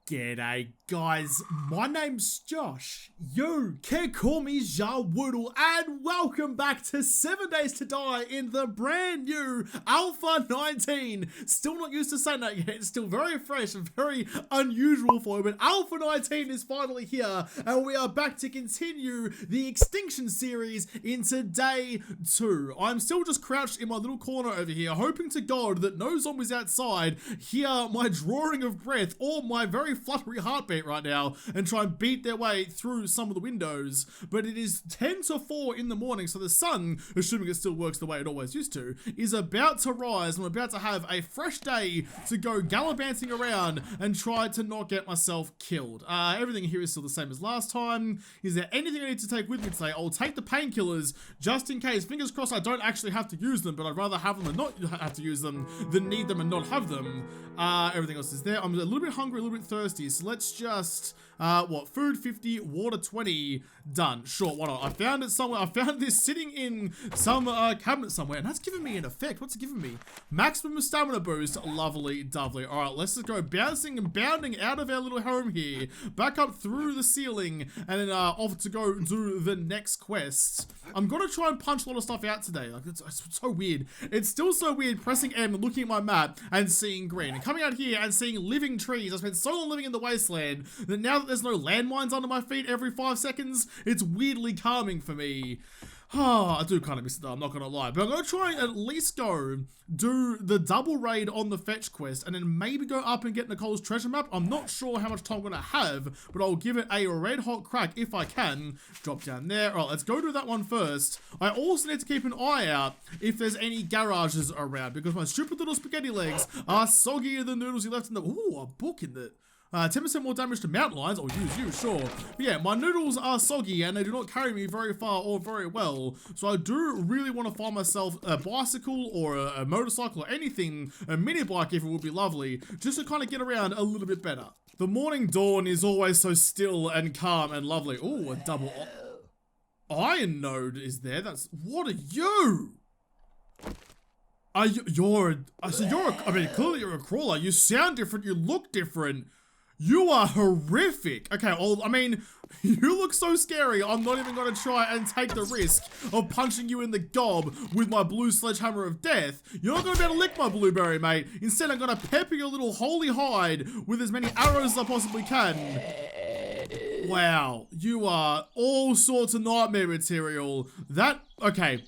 G'day guys, my name's Josh. You can call me JaWoodle, and welcome back to 7 Days to Die in the brand new Alpha 19. Still not used to saying that yet, it's still very fresh and very unusual for me, but Alpha 19 is finally here, and we are back to continue the Extinction series into day 2. I'm still just crouched in my little corner over here, hoping to God that no zombies outside hear my drawing of breath or my very fluttery heartbeat right now and try and beat their way through some of the windows. But it is 10 to 4 in the morning, so the sun, assuming it still works the way it always used to, is about to rise. I'm about to have a fresh day to go gallivanting around and try to not get myself killed. Everything here is still the same as last time. Is there anything I need to take with me today? I'll take the painkillers just in case. Fingers crossed I don't actually have to use them, but I'd rather have them and not have to use them than need them and not have them. Everything else is there. I'm a little bit hungry, a little bit thirsty, so let's just, food 50, water 20, done. Sure, why not? I found it somewhere. I found this sitting in some cabinet somewhere, and that's giving me an effect. What's it giving me? Maximum stamina boost. Lovely, lovely. All right, let's just go bouncing and bounding out of our little home here, back up through the ceiling, and then off to go do the next quest. I'm gonna try and punch a lot of stuff out today. Like, it's so weird. It's still so weird pressing M, looking at my map, and seeing green. And coming out here and seeing living trees. I spent so long living in the wasteland that now that there's no landmines under my feet every 5 seconds, it's weirdly calming for me. I do kind of miss it though, I'm not going to lie. But I'm going to try and at least go do the double raid on the fetch quest and then maybe go up and get Nicole's treasure map. I'm not sure how much time I'm going to have, but I'll give it a red hot crack if I can. Drop down there. Alright, let's go do that one first. I also need to keep an eye out if there's any garages around because my stupid little spaghetti legs are soggier than noodles you left in the... Ooh, a book in the... 10% more damage to mountain lions. I'll use you, sure. But yeah, my noodles are soggy and they do not carry me very far or very well. So I do really want to find myself a bicycle or a motorcycle or anything, a mini bike if it would be lovely, just to kind of get around a little bit better. The morning dawn is always so still and calm and lovely. Ooh, a double iron node is there. That's, what are you? I mean, clearly you're a crawler. You sound different. You look different. You are horrific. Okay, well, I mean, you look so scary. I'm not even going to try and take the risk of punching you in the gob with my blue sledgehammer of death. You're not going to be able to lick my blueberry, mate. Instead, I'm going to pepper your little holy hide with as many arrows as I possibly can. Wow, you are all sorts of nightmare material. Okay.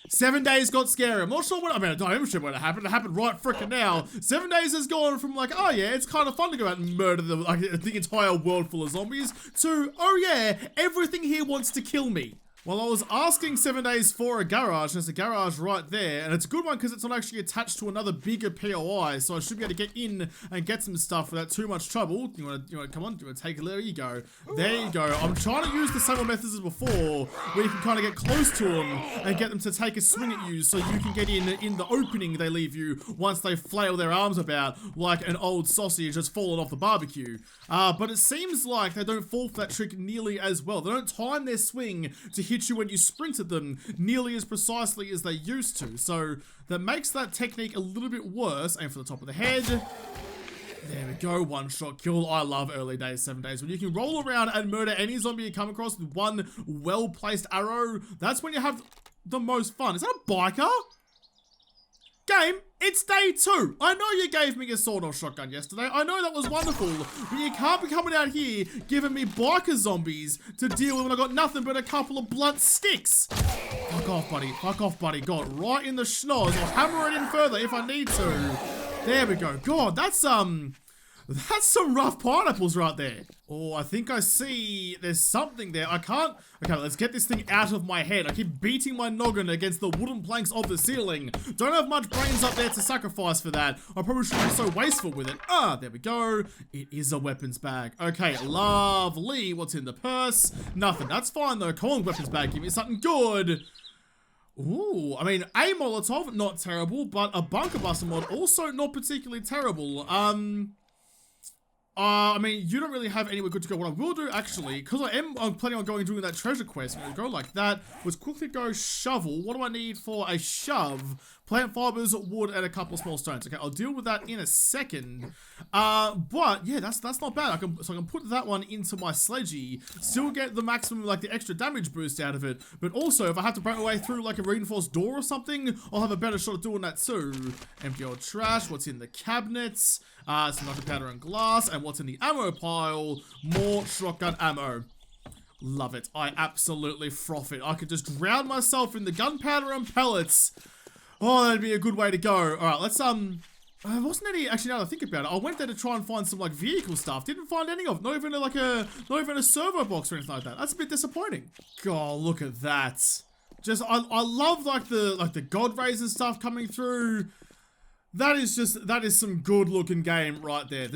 7 days got scary. I'm not sure what, I mean, I am sure what happened. It happened right frickin' now. 7 days has gone from like, oh yeah, it's kind of fun to go out and murder the entire world full of zombies, to, oh yeah, everything here wants to kill me. Well, I was asking 7 days for a garage, and there's a garage right there, and it's a good one because it's not actually attached to another bigger POI, so I should be able to get in and get some stuff without too much trouble. You want to come on, do you want to take it? There you go. There you go. I'm trying to use the same methods as before, where you can kind of get close to them and get them to take a swing at you so you can get in the opening they leave you once they flail their arms about like an old sausage just fallen off the barbecue. But it seems like they don't fall for that trick nearly as well. They don't time their swing to hit you when you sprint at them nearly as precisely as they used to. So that makes that technique a little bit worse. Aim for the top of the head. There we go, one shot kill. I love early days, 7 days. When you can roll around and murder any zombie you come across with one well-placed arrow, that's when you have the most fun. Is that a biker? Game, it's day 2. I know you gave me a sword or shotgun yesterday. I know that was wonderful. But you can't be coming out here giving me biker zombies to deal with when I got nothing but a couple of blunt sticks. Fuck off, buddy. Fuck off, buddy. God, right in the schnoz. I'll hammer it in further if I need to. There we go. God, that's some rough pineapples right there. Oh, I think I see there's something there. I can't... Okay, let's get this thing out of my head. I keep beating my noggin against the wooden planks of the ceiling. Don't have much brains up there to sacrifice for that. I probably shouldn't be so wasteful with it. There we go. It is a weapons bag. Okay, lovely. What's in the purse? Nothing. That's fine though. Come on, weapons bag. Give me something good. Ooh, I mean, a Molotov, not terrible, but a bunker buster mod, also not particularly terrible. I mean, you don't really have anywhere good to go. What I will do, actually, because I'm planning on going and doing that treasure quest, I'm going to go like that. Let's quickly go shovel. What do I need for a shove? plant fibers, wood, and a couple of small stones. Okay, I'll deal with that in a second. But yeah, that's not bad. I can put that one into my sledgy, still get the maximum, like the extra damage boost out of it. But also, if I have to break my way through like a reinforced door or something, I'll have a better shot at doing that too. Empty old trash. What's in the cabinets? Some knuckle powder and glass. And what's in the ammo pile? More shotgun ammo. Love it. I absolutely froth it. I could just drown myself in the gunpowder and pellets. Oh, that'd be a good way to go. All right, let's wasn't any, actually now that I think about it, I went there to try and find some like vehicle stuff. Didn't find any of it. Not even a servo box or anything like that. That's a bit disappointing. God, look at that. Just I love like the god rays and stuff coming through. That is some good looking game right there.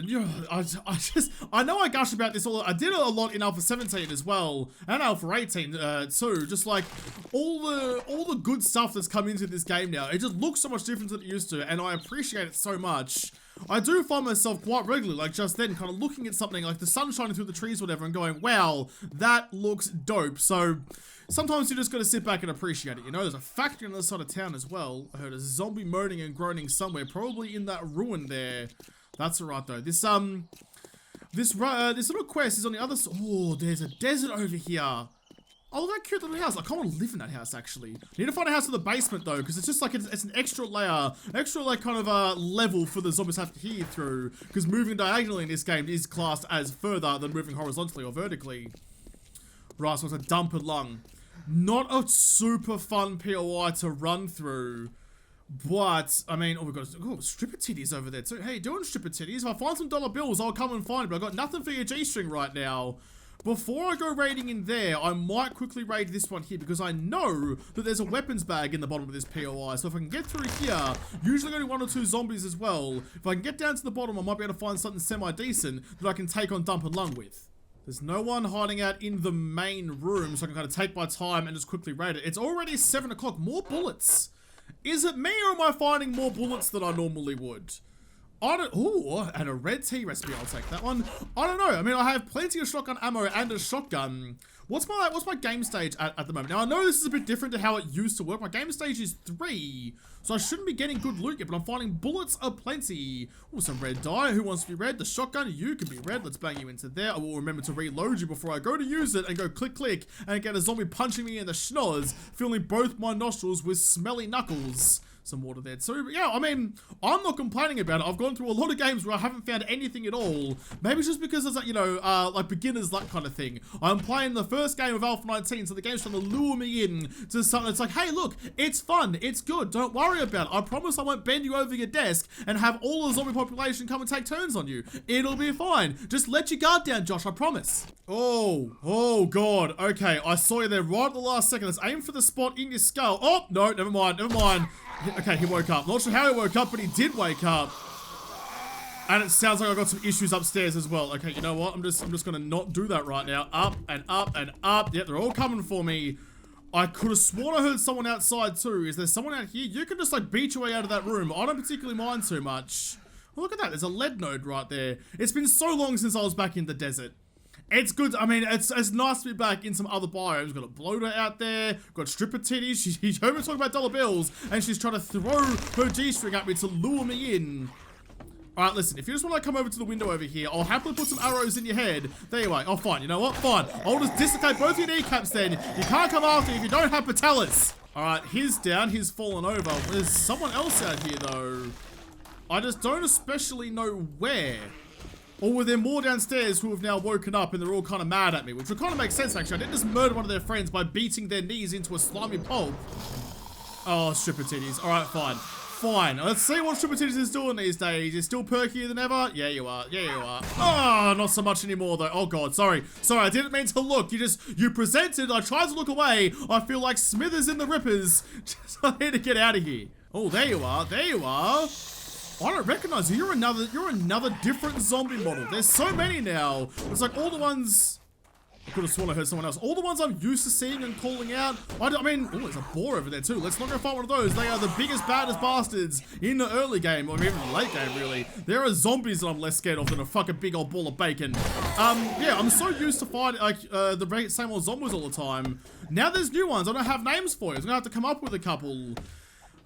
I know I gush about this all. I did it a lot in Alpha 17 as well, and Alpha 18 too. Just like all the good stuff that's come into this game now. It just looks so much different than it used to, and I appreciate it so much. I do find myself quite regularly, like just then, kind of looking at something like the sun shining through the trees, or whatever, and going, "Wow, that looks dope." So sometimes you just got to sit back and appreciate it. You know, there's a factory on the other side of town as well. I heard a zombie moaning and groaning somewhere, probably in that ruin there. That's alright though. This little quest is on the other side. Oh, there's a desert over here. Oh, that cute little house. I kind of want to live in that house, actually. I need to find a house in the basement, though, because it's just like, it's an extra layer, like, kind of, level for the zombies have to hear through, because moving diagonally in this game is classed as further than moving horizontally or vertically. Right, so it's a dumper lung. Not a super fun POI to run through, but, I mean, oh, we've got stripper titties over there, too. Hey, you doing stripper titties? If I find some dollar bills, I'll come and find it, but I've got nothing for your G-string right now. Before I go raiding in there, I might quickly raid this one here, because I know that there's a weapons bag in the bottom of this POI. So if I can get through here, usually only 1 or 2 zombies as well. If I can get down to the bottom, I might be able to find something semi-decent that I can take on Dump and Lung with. There's no one hiding out in the main room, so I can kind of take my time and just quickly raid it. It's already 7 o'clock. More bullets. Is it me, or am I finding more bullets than I normally would? Ooh, and a red tea recipe, I'll take that one. I don't know, I mean, I have plenty of shotgun ammo and a shotgun. What's my game stage at the moment? Now, I know this is a bit different to how it used to work. My game stage is 3, so I shouldn't be getting good loot yet, but I'm finding bullets aplenty. Ooh, some red dye. Who wants to be red? The shotgun, you can be red. Let's bang you into there. I will remember to reload you before I go to use it and go click, click, and get a zombie punching me in the schnoz, filling both my nostrils with smelly knuckles. Some water there too, but yeah, I mean, I'm not complaining about it. I've gone through a lot of games where I haven't found anything at all. Maybe it's just because it's like, you know, like beginner's luck kind of thing. I'm playing the first game of Alpha 19, so the game's trying to lure me in to something. It's like, hey, look, it's fun, it's good, don't worry about it. I promise I won't bend you over your desk and have all the zombie population come and take turns on you. It'll be fine. Just let your guard down, Josh, I promise. Oh God, okay, I saw you there right at the last second. Let's aim for the spot in your skull. Oh, no, never mind. Okay, he woke up. Not sure how he woke up, but he did wake up. And it sounds like I got some issues upstairs as well. Okay, you know what? I'm just gonna not do that right now. Up and up and up. Yep, they're all coming for me. I could have sworn I heard someone outside too. Is there someone out here? You can just like beat your way out of that room. I don't particularly mind too much. Oh, look at that. There's a lead node right there. It's been so long since I was back in the desert. It's good. I mean, it's nice to be back in some other biomes. Got a bloater out there. Got stripper titties. She's heard me talking about dollar bills, and she's trying to throw her G-string at me to lure me in. All right, listen. If you just want to come over to the window over here, I'll happily put some arrows in your head. There you are. Oh, fine. You know what? Fine. I'll just dislocate both your kneecaps then. You can't come after me if you don't have patellas. All right, he's down. He's fallen over. There's someone else out here though. I just don't especially know where. Or were there more downstairs who have now woken up and they're all kind of mad at me? Which would kind of make sense, actually. I didn't just murder one of their friends by beating their knees into a slimy pulp. Oh, stripper titties. Alright, fine. Fine. Let's see what stripper titties is doing these days. You're still perkier than ever? Yeah, you are. Yeah, you are. Oh, not so much anymore, though. Oh, God. Sorry. Sorry, I didn't mean to look. You presented. I tried to look away. I feel like Smithers in the Rippers. Just I need to get out of here. Oh, there you are. There you are. I don't recognize you. You're another different zombie model. There's so many now. It's like all the ones. I could have sworn I heard someone else. All the ones I'm used to seeing and calling out. I mean, oh, there's a boar over there too. Let's not go fight one of those. They are the biggest, baddest bastards in the early game, or even the late game, really. There are zombies that I'm less scared of than a fucking big old ball of bacon. Yeah, I'm so used to fighting like the same old zombies all the time. Now there's new ones. I don't have names for you. I'm gonna have to come up with a couple.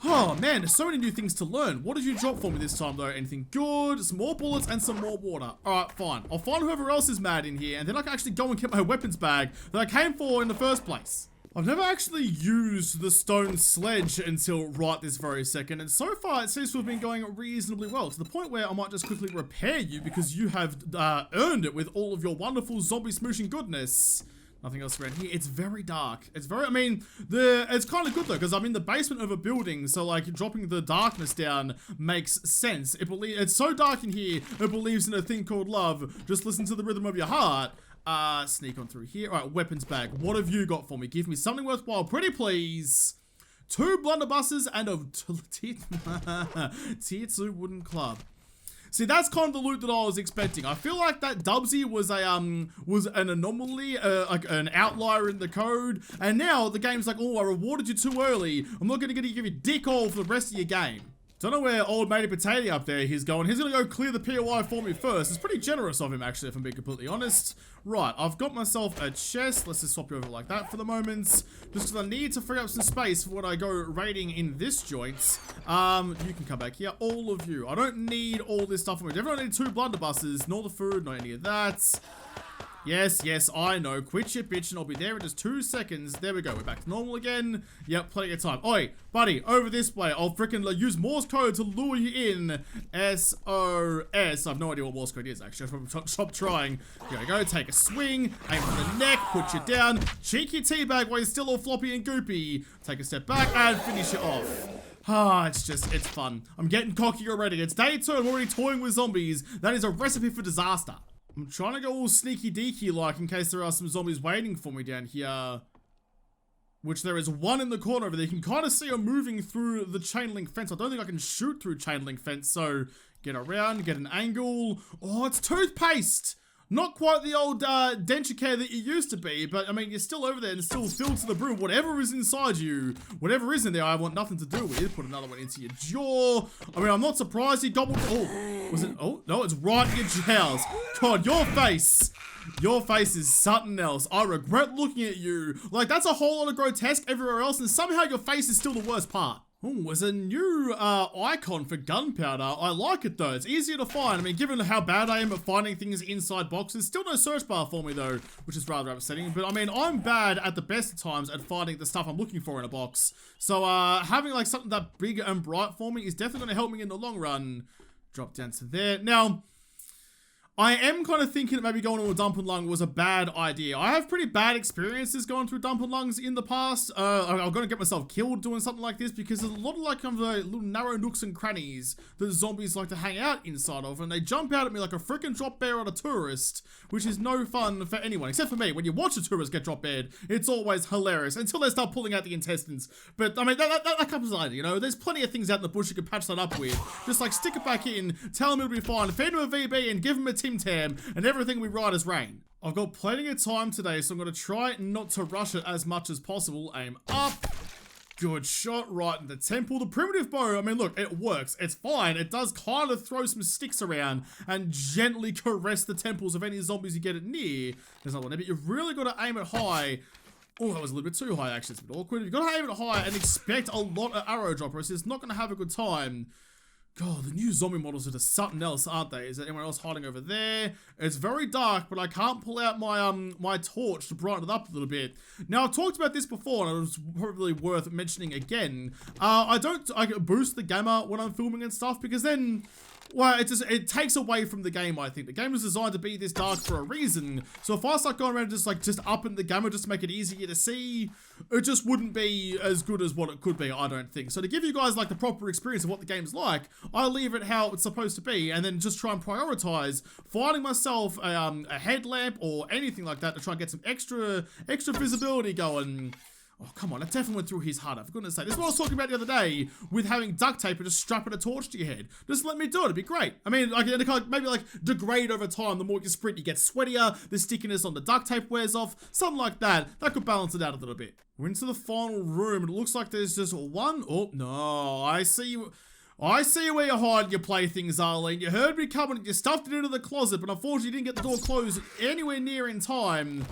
Oh man, there's so many new things to learn. What did you drop for me this time though? Anything good? Some more bullets and some more water. Alright, fine. I'll find whoever else is mad in here and then I can actually go and get my weapons bag that I came for in the first place. I've never actually used the stone sledge until right this very second, and so far it seems to have been going reasonably well, to the point where I might just quickly repair you because you have earned it with all of your wonderful zombie smooshing goodness. Nothing else around here. It's very dark. It's very, I mean, it's kind of good though, because I'm in the basement of a building, so like dropping the darkness down makes sense. It's so dark in here, it believes in a thing called love. Just listen to the rhythm of your heart. Sneak on through here. Alright, weapons bag. What have you got for me? Give me something worthwhile, pretty please. 2 blunderbusses and a tier 2 wooden club. See, that's kind of the loot that I was expecting. I feel like that Dubsy was an anomaly, like an outlier in the code, and now the game's like, oh, I rewarded you too early. I'm not gonna give you dick all for the rest of your game. Don't know where old matey Potato up there he's going. He's gonna go clear the POI for me first. It's pretty generous of him, actually, if I'm being completely honest. Right, I've got myself a chest. Let's just swap you over like that for the moment. Just because I need to free up some space for when I go raiding in this joint. You can come back here, all of you. I don't need all this stuff for me. Definitely need 2 blunderbusses, nor the food, nor any of that. Yes, I know. Quit your bitch and I'll be there in just 2 seconds. There we go. We're back to normal again. Yep, plenty of time. Oi, buddy, over this way. I'll frickin' use Morse code to lure you in. SOS. I have no idea what Morse code is, actually. Stop trying. Here we go. Take a swing. Aim for the neck. Put you down. Cheek your teabag while you're still all floppy and goopy. Take a step back and finish it off. It's fun. I'm getting cocky already. It's day 2. I'm already toying with zombies. That is a recipe for disaster. I'm trying to go all sneaky deaky like in case there are some zombies waiting for me down here. Which there is one in the corner over there. You can kind of see them moving through the chain link fence. I don't think I can shoot through chain link fence, so get around, get an angle. Oh, it's toothpaste! Not quite the old denture care that you used to be, but I mean, you're still over there and still filled to the brim. Whatever is inside you, whatever is in there, I want nothing to do with. Put another one into your jaw. I mean, I'm not surprised he gobbled. Oh, was it? Oh, no, it's right in your jaws. God, your face is something else. I regret looking at you. Like, that's a whole lot of grotesque everywhere else, and somehow your face is still the worst part. Oh, there's a new icon for gunpowder. I like it though. It's easier to find. I mean, given how bad I am at finding things inside boxes, still no search bar for me though, which is rather upsetting. But I mean, I'm bad at the best of times at finding the stuff I'm looking for in a box. So having like something that big and bright for me is definitely going to help me in the long run. Drop down to there. Now, I am kind of thinking that maybe going to a dump and lung was a bad idea. I have pretty bad experiences going through dump and lungs in the past. I'm going to get myself killed doing something like this because there's a lot of like little narrow nooks and crannies that zombies like to hang out inside of, and they jump out at me like a freaking drop bear on a tourist, which is no fun for anyone, except for me. When you watch a tourist get drop beared, it's always hilarious until they start pulling out the intestines. But I mean, that comes later, you know? There's plenty of things out in the bush you can patch that up with. Just like stick it back in, tell them it'll be fine, feed them a VB and give them a Tim Tam, and everything will be right as rain. I've got plenty of time today, so I'm going to try not to rush it as much as possible. Aim up. Good shot right in the temple. The primitive bow, I mean, look, it works. It's fine. It does kind of throw some sticks around and gently caress the temples of any zombies you get it near. There's another one there, but you've really got to aim it high. Oh, that was a little bit too high, actually. It's a bit awkward. You've got to aim it high and expect a lot of arrow droppers. It's not going to have a good time. God, the new zombie models are just something else, aren't they? Is there anyone else hiding over there? It's very dark, but I can't pull out my my torch to brighten it up a little bit. Now, I've talked about this before, and it was probably worth mentioning again. I boost the gamma when I'm filming and stuff, because then, well, it takes away from the game, I think. The game was designed to be this dark for a reason. So if I start going around just upping the gamma just to make it easier to see, it just wouldn't be as good as what it could be, I don't think. So to give you guys like the proper experience of what the game's like, I leave it how it's supposed to be, and then just try and prioritize finding myself a headlamp or anything like that to try and get some extra visibility going. Oh, come on, I definitely went through his HUD, for goodness sake. This is what I was talking about the other day with having duct tape and just strapping a torch to your head. Just let me do it, it'd be great. I mean, like, it kind of maybe like degrade over time. The more you sprint, you get sweatier, the stickiness on the duct tape wears off, something like that. That could balance it out a little bit. We're into the final room, and it looks like there's just one. Oh, no, I see you. I see where you're hiding your playthings, Arlene. You heard me coming and you stuffed it into the closet, but unfortunately you didn't get the door closed anywhere near in time.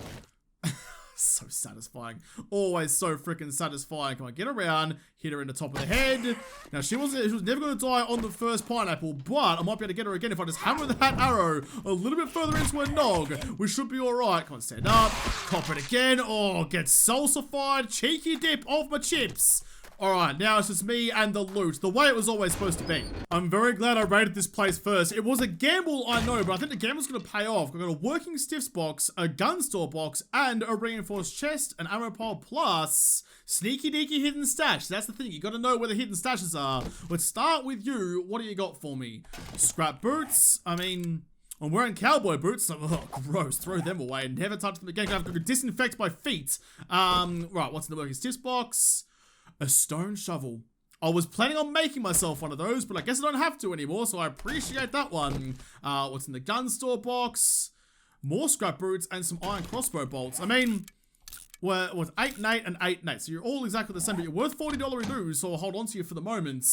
so satisfying. Always so freaking satisfying. Come on, get around. Hit her in the top of the head. Now, she was never going to die on the first pineapple, but I might be able to get her again if I just hammer that arrow a little bit further into her nog. We should be all right. Come on, stand up. Cop it again. Oh, get salsified. Cheeky dip off my chips. Alright, now it's just me and the loot, the way it was always supposed to be. I'm very glad I raided this place first. It was a gamble, I know, but I think the gamble's going to pay off. I've got a working stiffs box, a gun store box, and a reinforced chest, an ammo pile, plus sneaky deaky hidden stash. That's the thing, you got to know where the hidden stashes are. Let's start with you. What do you got for me? Scrap boots. I mean, I'm wearing cowboy boots, so, oh, gross, throw them away, never touch them again. I have to disinfect my feet. Right, what's in the working stiffs box? A stone shovel. I was planning on making myself one of those, but I guess I don't have to anymore, so I appreciate that one. What's in the gun store box? More scrap boots and some iron crossbow bolts. I mean, we're with 8 and 8 and 8 and 8, so you're all exactly the same, but you're worth $40 dues, so I'll hold on to you for the moment.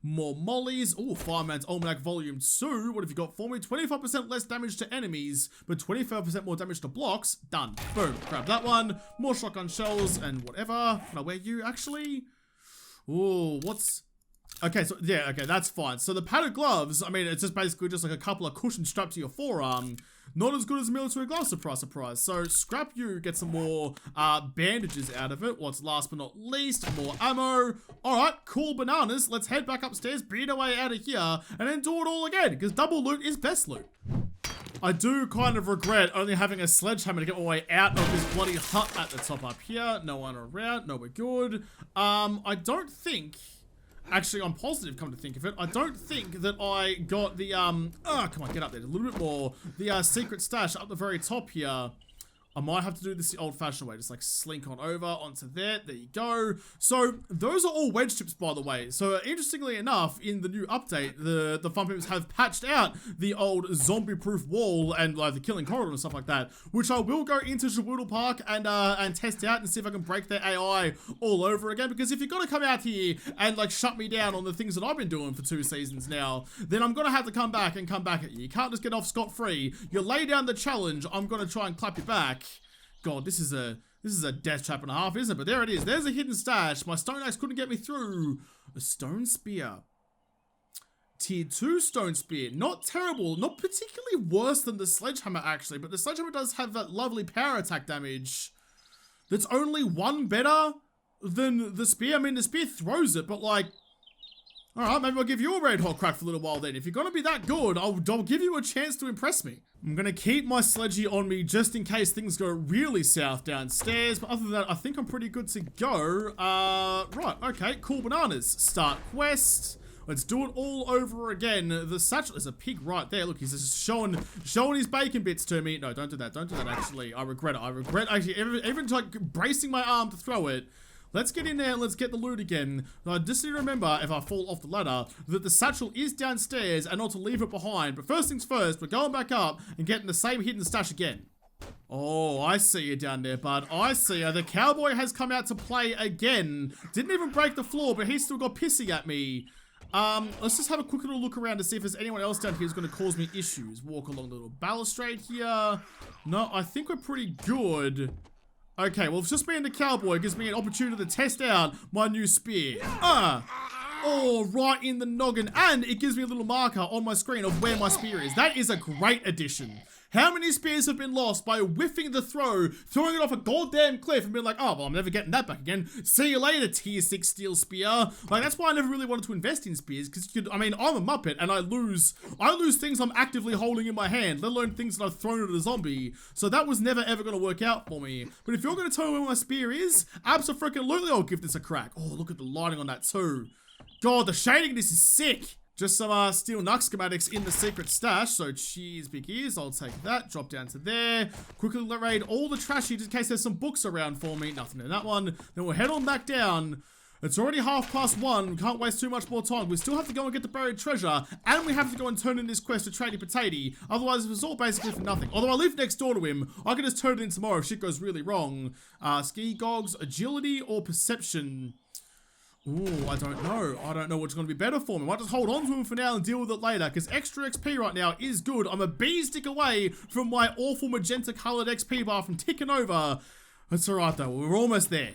More mollies. Oh, Fireman's Almanac Volume 2. What have you got for me? 25% less damage to enemies, but 25% more damage to blocks. Done. Boom. Grab that one. More shotgun shells and whatever. Can I wear you, actually? Oh, what's... Okay, so, yeah, okay, that's fine. So the padded gloves, I mean, it's just basically just like a couple of cushions strapped to your forearm. Not as good as military gloves, surprise, surprise. So scrap you, get some more bandages out of it. What's last but not least? More ammo. Alright, cool bananas. Let's head back upstairs, beat our way out of here, and then do it all again, because double loot is best loot. I do kind of regret only having a sledgehammer to get my way out of this bloody hut at the top up here. No one around. No, we're good. I don't think... Actually, I'm positive, come to think of it. I don't think that I got the, oh, come on, get up there. A little bit more. The, secret stash up the very top here. I might have to do this the old-fashioned way. Just, like, slink on over onto there. There you go. So, those are all wedge chips, by the way. So, interestingly enough, in the new update, the Fun Pips have patched out the old zombie-proof wall and, like, the killing corridor and stuff like that, which I will go into JaWoodle Park and test out and see if I can break their AI all over again. Because if you're going to come out here and, like, shut me down on the things that I've been doing for 2 seasons now, then I'm going to have to come back and come back at you. You can't just get off scot-free. You lay down the challenge, I'm going to try and clap you back. God, this is a death trap and a half, isn't it? But there it is. There's a hidden stash. My stone axe couldn't get me through. A stone spear. Tier 2 stone spear. Not terrible. Not particularly worse than the sledgehammer, actually. But the sledgehammer does have that lovely power attack damage. That's only 1 better than the spear. I mean, the spear throws it, but like... Alright, maybe I'll give you a red hot crack for a little while then. If you're gonna be that good, I'll give you a chance to impress me. I'm gonna keep my sledgy on me just in case things go really south downstairs. But other than that, I think I'm pretty good to go. Right, okay, cool bananas. Start quest. Let's do it all over again. The satchel, there's a pig right there. Look, he's just showing his bacon bits to me. No, don't do that. Don't do that, actually. I regret it. I regret actually even like bracing my arm to throw it. Let's get in there and let's get the loot again. I just need to remember, if I fall off the ladder, that the satchel is downstairs and not to leave it behind. But first things first, we're going back up and getting the same hidden stash again. Oh, I see you down there, bud. I see you. The cowboy has come out to play again. Didn't even break the floor, but he still got pissy at me. Let's just have a quick little look around to see if there's anyone else down here who's going to cause me issues. Walk along the little balustrade here. No, I think we're pretty good. Okay, well, it's just me and the cowboy. It gives me an opportunity to test out my new spear. Oh, right in the noggin. And it gives me a little marker on my screen of where my spear is. That is a great addition. How many spears have been lost by whiffing the throw, throwing it off a goddamn cliff and being like, oh, well, I'm never getting that back again. See you later, tier 6 steel spear. Like, that's why I never really wanted to invest in spears, because I mean, I'm a Muppet and I lose things I'm actively holding in my hand, let alone things that I've thrown at a zombie. So that was never ever going to work out for me. But if you're going to tell me where my spear is, abso-freaking-lutely I'll give this a crack. Oh, look at the lighting on that too. God, the shading in this is sick. Just some steel nux schematics in the secret stash. So cheese, big ears. I'll take that. Drop down to there. Quickly raid all the trash here just in case there's some books around for me. Nothing in that one. Then we'll head on back down. It's already 1:30. We can't waste too much more time. We still have to go and get the buried treasure. And we have to go and turn in this quest to Tradie Potato. Otherwise, it was all basically for nothing. Although I live next door to him, I can just turn it in tomorrow if shit goes really wrong. Ski gogs, agility, or perception? Ooh, I don't know. I don't know what's going to be better for me. I might just hold on to him for now and deal with it later, because extra XP right now is good. I'm a bee stick away from my awful magenta colored XP bar from ticking over. That's alright though, we're almost there.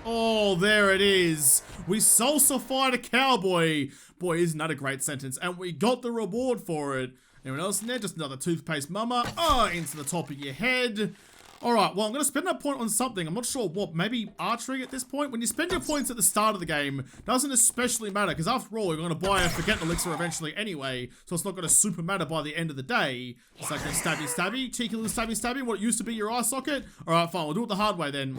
Oh, there it is. We salsified a cowboy. Boy, isn't that a great sentence? And we got the reward for it. Anyone else in there? Just another toothpaste mama. Oh, into the top of your head. Alright, well, I'm going to spend that point on something. I'm not sure what. Maybe archery at this point? When you spend your points at the start of the game, doesn't especially matter. Because after all, you're going to buy a forget elixir eventually anyway. So it's not going to super matter by the end of the day. It's like a stabby stabby. Cheeky little stabby stabby. What used to be your eye socket. Alright, fine. We'll do it the hard way then.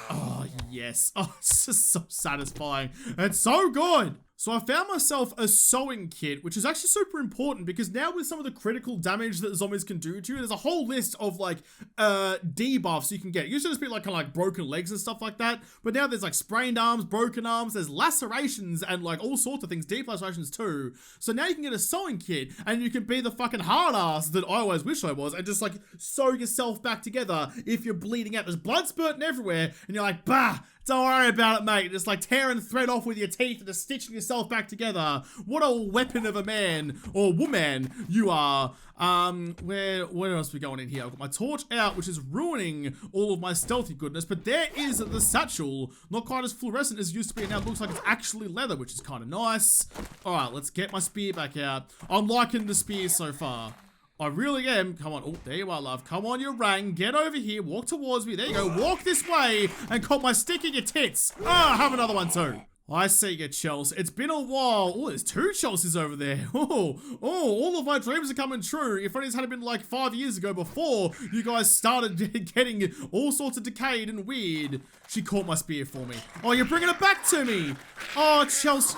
Oh, yes. Oh, it's just so satisfying. It's so good. So I found myself a sewing kit, which is actually super important because now with some of the critical damage that zombies can do to you, there's a whole list of like debuffs you can get. It used to just be like kind of like broken legs and stuff like that, but now there's like sprained arms, broken arms, there's lacerations and like all sorts of things, deep lacerations too. So now you can get a sewing kit and you can be the fucking hard ass that I always wish I was and just like sew yourself back together if you're bleeding out. There's blood spurting everywhere and you're like, bah! Don't worry about it, mate. Just like tearing thread off with your teeth and just stitching yourself back together. What a weapon of a man or woman you are. Where else are we going in here? I've got my torch out, which is ruining all of my stealthy goodness. But there is the satchel. Not quite as fluorescent as it used to be. And now it looks like it's actually leather, which is kind of nice. All right, let's get my spear back out. I'm liking the spear so far. I really am. Come on. Oh, there you are, love. Come on, you rang. Get over here. Walk towards me. There you go. Walk this way and caught my stick in your tits. Ah, have another one too. I see you, Chels. It's been a while. Oh, there's 2 Chelseas over there. Oh, all of my dreams are coming true. If only had been like 5 years ago before you guys started getting all sorts of decayed and weird. She caught my spear for me. Oh, you're bringing it back to me. Oh, Chels,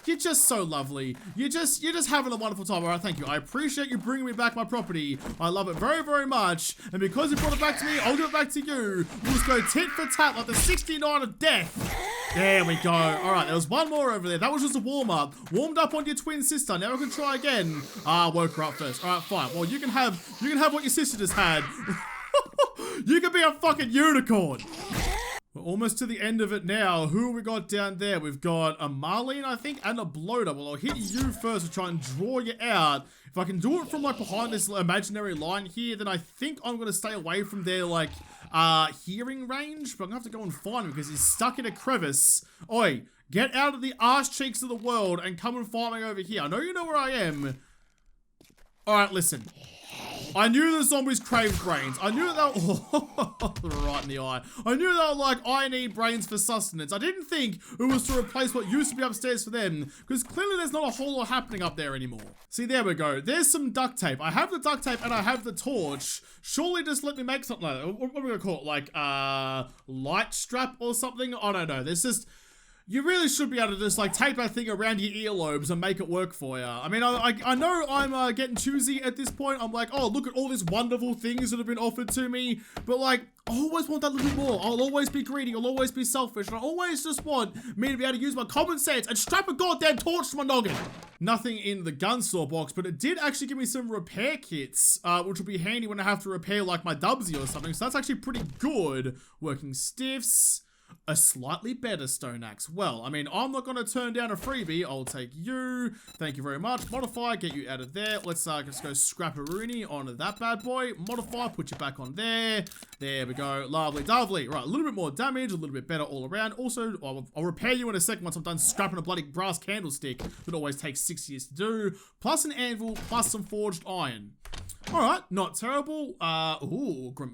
you're just so lovely. You're just having a wonderful time. All right, thank you. I appreciate you bringing me back my property. I love it very, very much. And because you brought it back to me, I'll give it back to you. We'll just go tit for tat like the 69 of death. There we go. All right, there was one more over there. That was just a warm-up. Warmed up on your twin sister. Now we can try again. Ah, woke her up first. All right, fine. Well, you can have what your sister just had. You can be a fucking unicorn. We're almost to the end of it now. Who have we got down there? We've got a Marlene, I think, and a bloater. Well, I'll hit you first to try and draw you out. If I can do it from like behind this imaginary line here, then I think I'm going to stay away from their like hearing range. But I'm going to have to go and find him because he's stuck in a crevice. Oi, get out of the arse cheeks of the world and come and find me over here. I know you know where I am. All right, listen. I knew the zombies craved brains. I knew that they were right in the eye. I knew they were like, I need brains for sustenance. I didn't think it was to replace what used to be upstairs for them, because clearly there's not a whole lot happening up there anymore. See, there we go. There's some duct tape. I have the duct tape and I have the torch. Surely just let me make something like that. What are we gonna call it? Like, light strap or something? I don't know. There's just... You really should be able to just like tape that thing around your earlobes and make it work for you. I mean, I know I'm getting choosy at this point. I'm like, oh, look at all these wonderful things that have been offered to me. But like, I always want that little bit more. I'll always be greedy. I'll always be selfish. And I always just want me to be able to use my common sense and strap a goddamn torch to my noggin. Nothing in the gun store box, but it did actually give me some repair kits, which will be handy when I have to repair like my Dubsy or something. So that's actually pretty good. Working stiffs. A slightly better stone axe. Well, I mean, I'm not going to turn down a freebie. I'll take you. Thank you very much. Modify, get you out of there. Let's just go scrap-a-rooney onto that bad boy. Modify, put you back on there. There we go. Lovely, lovely. Right, a little bit more damage, a little bit better all around. Also, I'll repair you in a second once I'm done scrapping a bloody brass candlestick that always takes 6 years to do. Plus an anvil, plus some forged iron. Alright, not terrible.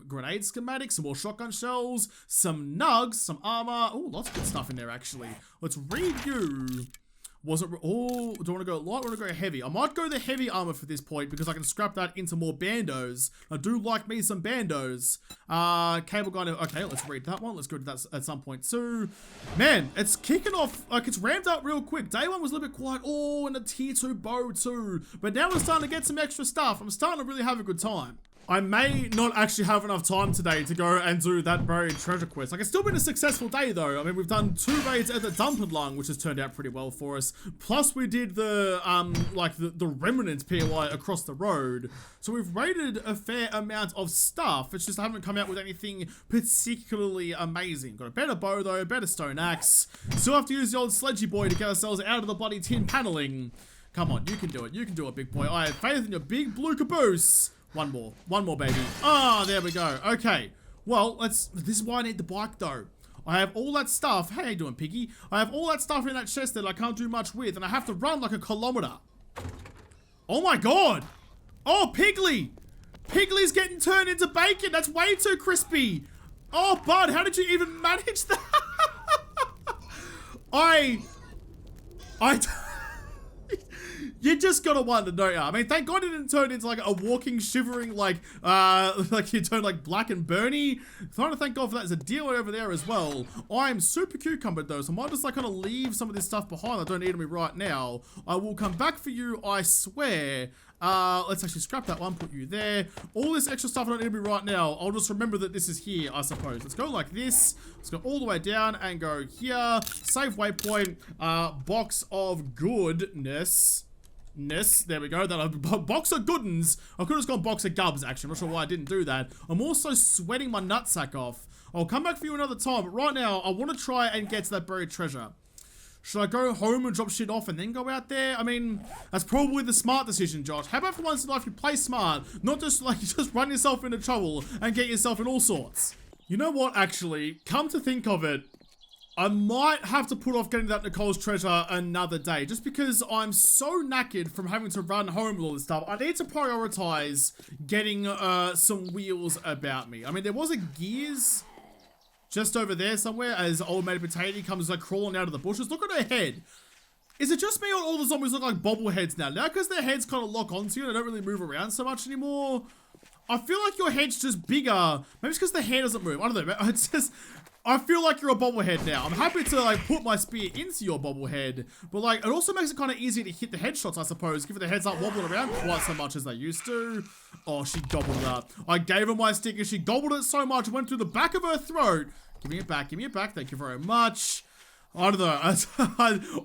Grenade schematics, some more shotgun shells, some nugs, some armor. Oh, lots of good stuff in there, actually. Let's review. Do I want to go light or want to go heavy? I might go the heavy armor for this point because I can scrap that into more bandos. I do like me some bandos. Cable gun. Okay, let's read that one. Let's go to that at some point too. Man, it's kicking off. Like, it's ramped up real quick. Day 1 was a little bit quiet. Oh, and a tier 2 bow too. But now we're starting to get some extra stuff. I'm starting to really have a good time. I may not actually have enough time today to go and do that buried treasure quest. Like, it's still been a successful day though. I mean, we've done 2 raids at the dump and lung, which has turned out pretty well for us. Plus we did the, the remnant POI across the road. So we've raided a fair amount of stuff. It's just I haven't come out with anything particularly amazing. Got a better bow though, better stone axe. Still have to use the old sledgy boy to get ourselves out of the bloody tin paneling. Come on, you can do it. You can do it, big boy. I have faith in your big blue caboose. One more, baby. Oh, there we go. Okay. Well, this is why I need the bike, though. I have all that stuff. How you doing, Piggy? I have all that stuff in that chest that I can't do much with, and I have to run like a kilometer. Oh my god! Oh, Piggly! Piggly's getting turned into bacon. That's way too crispy. Oh, bud, how did you even manage that? You just gotta wonder, don't you? I mean, thank God it didn't turn into like a walking, shivering, like you turn like black and burny. Trying to thank God for that. There's a deal over there as well. I'm super cucumbered though, so I might just like kind of leave some of this stuff behind. I don't need me right now. I will come back for you, I swear. Let's actually scrap that one, put you there. All this extra stuff I don't need to be right now. I'll just remember that this is here, I suppose. Let's go like this. Let's go all the way down and go here. Save waypoint. Box of goodness. There we go. That box of goodens. I could have just gone box of gubs, actually. I'm not sure why I didn't do that. I'm also sweating my nutsack off. I'll come back for you another time, but right now, I want to try and get to that buried treasure. Should I go home and drop shit off and then go out there? I mean, that's probably the smart decision, Josh. How about for once in life you play smart, not just like just run yourself into trouble and get yourself in all sorts? You know what, actually? Come to think of it, I might have to put off getting that Nicole's treasure another day, just because I'm so knackered from having to run home with all this stuff. I need to prioritize getting some wheels about me. I mean, there was a gears just over there somewhere as old mate Potato comes like crawling out of the bushes. Look at her head. Is it just me or all the zombies look like bobbleheads now? Now because their heads kind of lock onto you and they don't really move around so much anymore. I feel like your head's just bigger. Maybe it's because the hair doesn't move. I don't know. It's just, I feel like you're a bobblehead now. I'm happy to like put my spear into your bobblehead, but like it also makes it kind of easier to hit the headshots, I suppose, given the heads aren't wobbling around quite so much as they used to. Oh, she gobbled it up. I gave her my stick and she gobbled it so much it went through the back of her throat. Give me it back. Give me it back. Thank you very much. I don't know.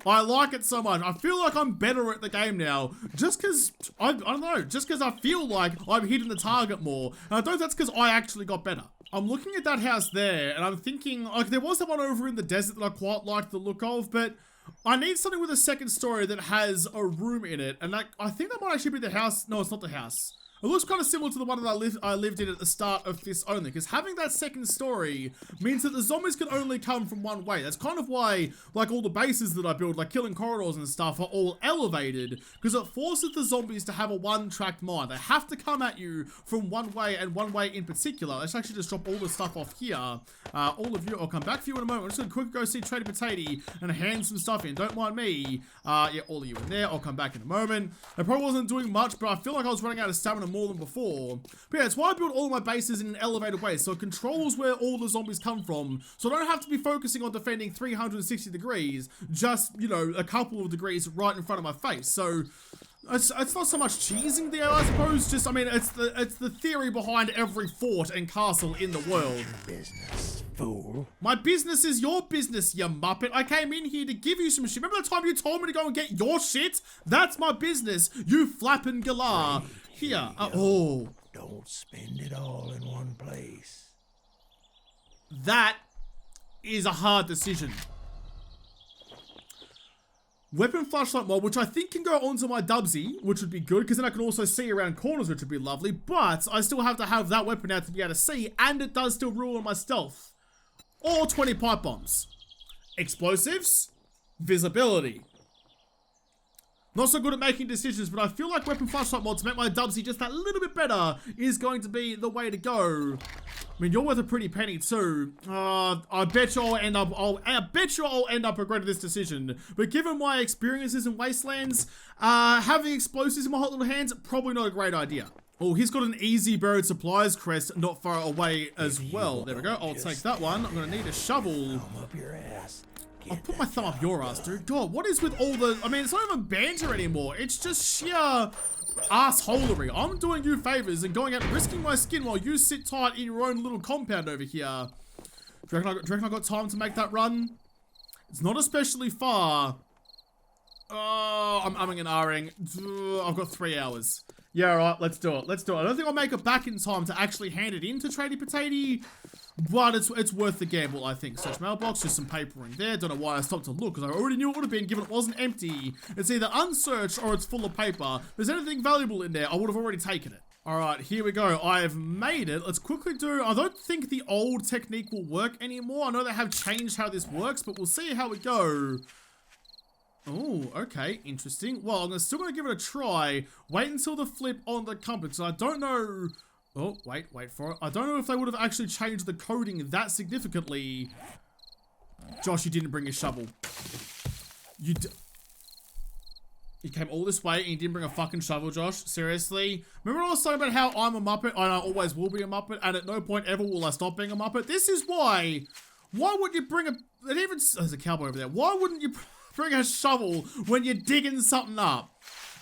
I like it so much. I feel like I'm better at the game now. Just because, I don't know. Just because I feel like I'm hitting the target more. And I don't know if that's because I actually got better. I'm looking at that house there and I'm thinking, like, there was that one over in the desert that I quite liked the look of, but I need something with a second story that has a room in it. And I think that might actually be the house. No, it's not the house. It looks kind of similar to the one that I lived in at the start of this only, because having that second story means that the zombies can only come from one way. That's kind of why, like, all the bases that I build, like killing corridors and stuff, are all elevated, because it forces the zombies to have a one-track mind. They have to come at you from one way, and one way in particular. Let's actually just drop all the stuff off here. All of you, I'll come back for you in a moment. I'm just going to quickly go see Trader Potato and hand some stuff in. Don't mind me. Yeah, all of you in there. I'll come back in a moment. I probably wasn't doing much, but I feel like I was running out of stamina more than before. But yeah, that's why I built all my bases in an elevated way, so it controls where all the zombies come from, so I don't have to be focusing on defending 360 degrees, just, you know, a couple of degrees right in front of my face. So it's not so much cheesing there, I suppose. Just, I mean, it's the theory behind every fort and castle in the world. Business, fool. My business is your business, you muppet. I came in here to give you some shit. Remember the time you told me to go and get your shit? That's my business, you flapping galah. Here, oh. Don't spend it all in one place. That is a hard decision. Weapon flashlight mod, which I think can go onto my Dubsy, which would be good, because then I can also see around corners, which would be lovely, but I still have to have that weapon out to be able to see, and it does still rule on my stealth. Or 20 pipe bombs. Explosives, visibility. Not so good at making decisions, but I feel like weapon flashlight mods to make my Dubsy just that little bit better is going to be the way to go. I mean, you're worth a pretty penny too. I bet you I'll end up regretting this decision. But given my experiences in Wastelands, having explosives in my hot little hands, probably not a great idea. Oh, he's got an easy buried supplies crest not far away as well. There we go. I'll take that one. I'm gonna need a shovel. Thumb up your ass. I'll put my thumb up your ass, dude. God, what is with all the... I mean, it's not even banter anymore. It's just sheer assholery. I'm doing you favors and going out and risking my skin while you sit tight in your own little compound over here. Do you reckon I got time to make that run? It's not especially far. Oh, I'm umming and ahhing. I've got 3 hours. Yeah, alright, let's do it. Let's do it. I don't think I'll make it back in time to actually hand it in to Trader Potato, but it's worth the gamble, I think. Search mailbox, just some paper in there. Don't know why I stopped to look, because I already knew it would have been, given it wasn't empty. It's either unsearched or it's full of paper. If there's anything valuable in there, I would have already taken it. Alright, here we go. I have made it. Let's quickly do... I don't think the old technique will work anymore. I know they have changed how this works, but we'll see how we go. Oh, okay. Interesting. Well, I'm still going to give it a try. Wait until the flip on the compass. So I don't know... Oh, wait for it. I don't know if they would have actually changed the coding that significantly. Josh, you didn't bring a shovel. You came all this way and you didn't bring a fucking shovel, Josh? Seriously? Remember I was talking about how I'm a Muppet and I always will be a Muppet and at no point ever will I stop being a Muppet? This is why. Why would you bring there's a cowboy over there. Why wouldn't you bring a shovel when you're digging something up?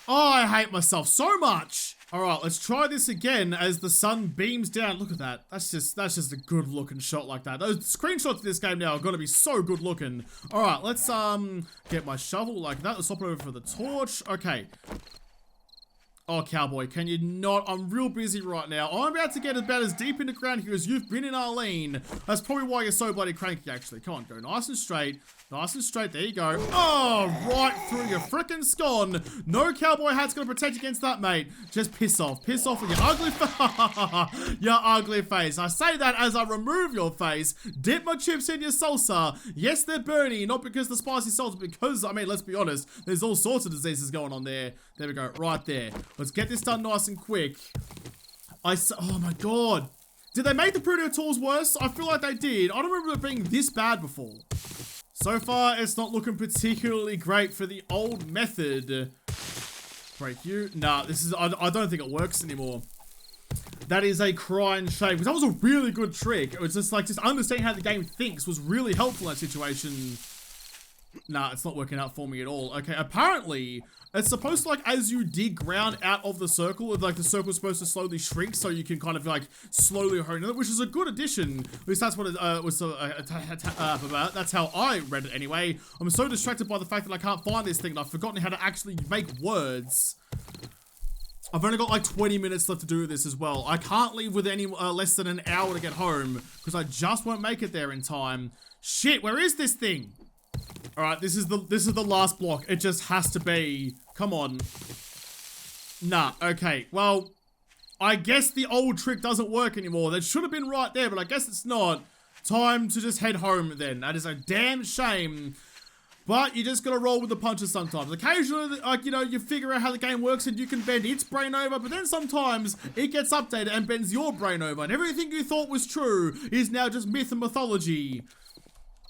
Oh, I hate myself so much. All right, let's try this again as the sun beams down. Look at that. That's just a good looking shot like that. Those screenshots of this game now are gonna be so good looking. All right, let's get my shovel like that. Let's swap it over for the torch. Okay. Oh, cowboy, can you not? I'm real busy right now. I'm about to get about as deep in the ground here as you've been in Arlene. That's probably why you're so bloody cranky, actually. Come on, go nice and straight. Nice and straight. There you go. Oh, right through your frickin' scone. No cowboy hat's gonna protect you against that, mate. Just piss off. Piss off with your ugly face. Your ugly face. I say that as I remove your face. Dip my chips in your salsa. Yes, they're burny. Not because the spicy salt, because, I mean, let's be honest. There's all sorts of diseases going on there. There we go. Right there. Let's get this done nice and quick. Oh my god. Did they make the Prudio tools worse? I feel like they did. I don't remember it being this bad before. So far, it's not looking particularly great for the old method. Break you. Nah, this is... I don't think it works anymore. That is a crying shame. Because that was a really good trick. It was just like, just understanding how the game thinks was really helpful in that situation. Nah, it's not working out for me at all. Okay, apparently, it's supposed to, like, as you dig ground out of the circle, like, the circle's supposed to slowly shrink so you can kind of, like, slowly hone in it, which is a good addition. At least that's what it was, that's how I read it anyway. I'm so distracted by the fact that I can't find this thing and I've forgotten how to actually make words. I've only got, like, 20 minutes left to do this as well. I can't leave with any less than an hour to get home because I just won't make it there in time. Shit, where is this thing? Alright, this is the last block. It just has to be. Come on. Nah, okay. Well, I guess the old trick doesn't work anymore. That should have been right there, but I guess it's not. Time to just head home then. That is a damn shame. But you just gotta roll with the punches sometimes. Occasionally, like, you know, you figure out how the game works and you can bend its brain over, but then sometimes it gets updated and bends your brain over, and everything you thought was true is now just myth and mythology.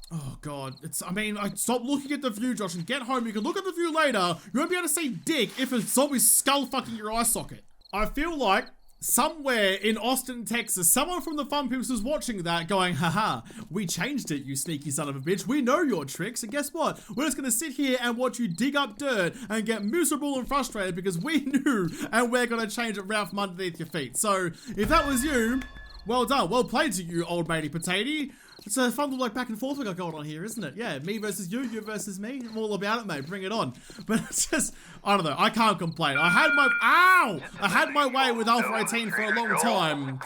Oh god, stop looking at the view, Josh, and get home. You can look at the view later. You won't be able to see dick if a zombie's skull fucking your eye socket. I feel like somewhere in Austin, Texas, someone from the Fun Pips is watching that going, haha, we changed it, you sneaky son of a bitch. We know your tricks, and guess what? We're just gonna sit here and watch you dig up dirt and get miserable and frustrated because we knew, and we're gonna change it right from underneath your feet. So, if that was you, well done. Well played to you, old matey potato. It's a fun little, like, back and forth we got going on here, isn't it? Yeah, me versus you, you versus me. I'm all about it, mate. Bring it on. But it's just, I don't know. I can't complain. I had my way with Alpha 18 for a long time.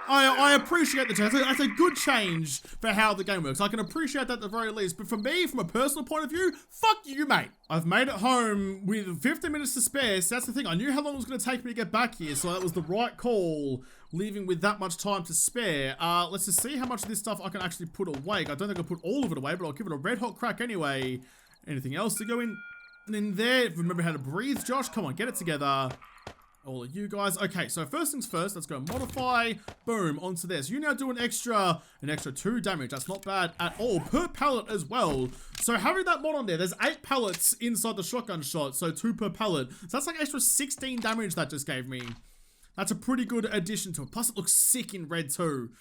I appreciate the change. That's a good change for how the game works. I can appreciate that at the very least. But for me, from a personal point of view, fuck you, mate. I've made it home with 15 minutes to spare. So that's the thing. I knew how long it was going to take me to get back here. So that was the right call, leaving with that much time to spare. Let's just see how much of this stuff I can actually put away. I don't think I'll put all of it away, but I'll give it a red hot crack anyway. Anything else to go in there? Remember how to breathe, Josh? Come on, get it together. All of you guys. Okay, so first things first, let's go modify. Boom, onto this. You now do an extra 2 damage. That's not bad at all. Per pellet as well. So having that mod on there's 8 pellets inside the shotgun shot, so 2 per pellet. So that's like extra 16 damage that just gave me. That's a pretty good addition to it. Plus it looks sick in red too.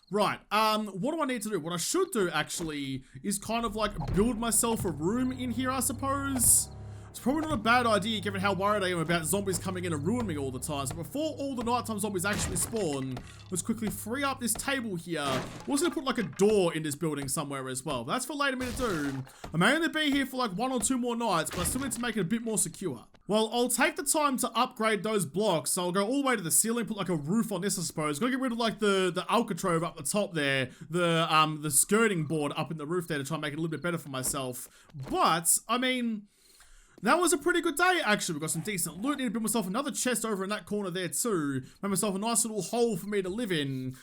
Right, what do I need to do? What I should do, actually, is kind of like build myself a room in here, I suppose. It's probably not a bad idea given how worried I am about zombies coming in and ruining me all the time. So before all the nighttime zombies actually spawn, let's quickly free up this table here. We're also gonna put like a door in this building somewhere as well. But that's for later me to do. I may only be here for like 1 or 2 more nights, but I still need to make it a bit more secure. Well, I'll take the time to upgrade those blocks. So I'll go all the way to the ceiling, put like a roof on this, I suppose. Gotta get rid of like the alcatraz up the top there, the skirting board up in the roof there to try and make it a little bit better for myself. But I mean, That was a pretty good day, actually. We got some decent loot. Need to build myself another chest over in that corner there too. Made myself a nice little hole for me to live in.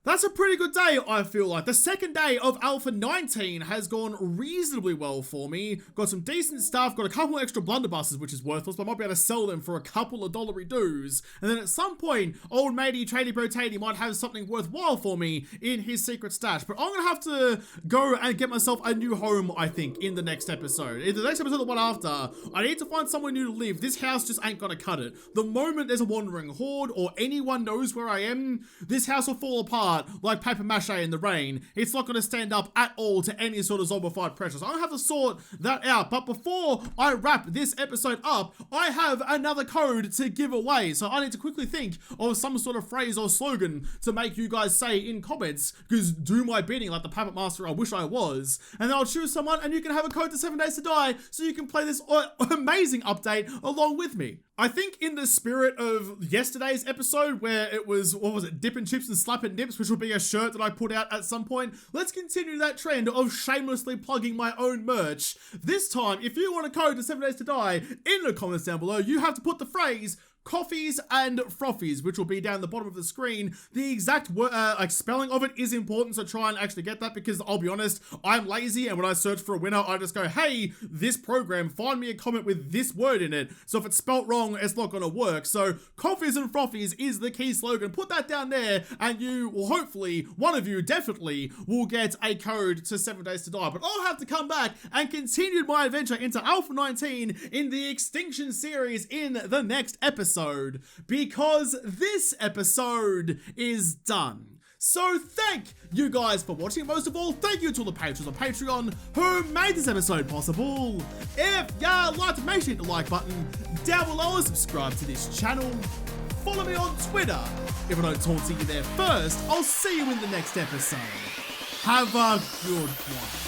That's a pretty good day, I feel like. The second day of Alpha 19 has gone reasonably well for me. Got some decent stuff, got a couple extra blunderbusses, which is worthless, but I might be able to sell them for a couple of dollary doos. And then at some point, old matey Tradie Bro might have something worthwhile for me in his secret stash. But I'm gonna have to go and get myself a new home, I think, in the next episode. In the next episode, the one after, I need to find somewhere new to live. This house just ain't gonna cut it. The moment there's a wandering horde or anyone knows where I am, this house will fall apart like paper mache in the rain. It's not going to stand up at all to any sort of zombified pressure. So I'm going to have to sort that out. But before I wrap this episode up, I have another code to give away. So I need to quickly think of some sort of phrase or slogan to make you guys say in comments, because do my bidding like the puppet master I wish I was. And then I'll choose someone and you can have a code to 7 days to die so you can play this amazing update along with me. I think in the spirit of yesterday's episode where it was, what was it, dipping chips and slapping nips, which will be a shirt that I put out at some point, let's continue that trend of shamelessly plugging my own merch. This time, if you want a code to 7 days to die, in the comments down below, you have to put the phrase coffees and frothies, which will be down the bottom of the screen. The exact spelling of it is important, so try and actually get that, because I'll be honest, I'm lazy, and when I search for a winner, I just go, hey, this program, find me a comment with this word in it. So if it's spelt wrong, it's not gonna work. So coffees and frothies is the key slogan. Put that down there, and you will hopefully, one of you definitely, will get a code to 7 days to die. But I'll have to come back and continue my adventure into Alpha 19 in the Extinction series in the next episode, because this episode is done. So thank you guys for watching. Most of all, thank you to all the patrons on Patreon who made this episode possible. If you liked, make sure you hit the like button down below and subscribe to this channel. Follow me on Twitter. If I don't talk to you there first, I'll see you in the next episode. Have a good one.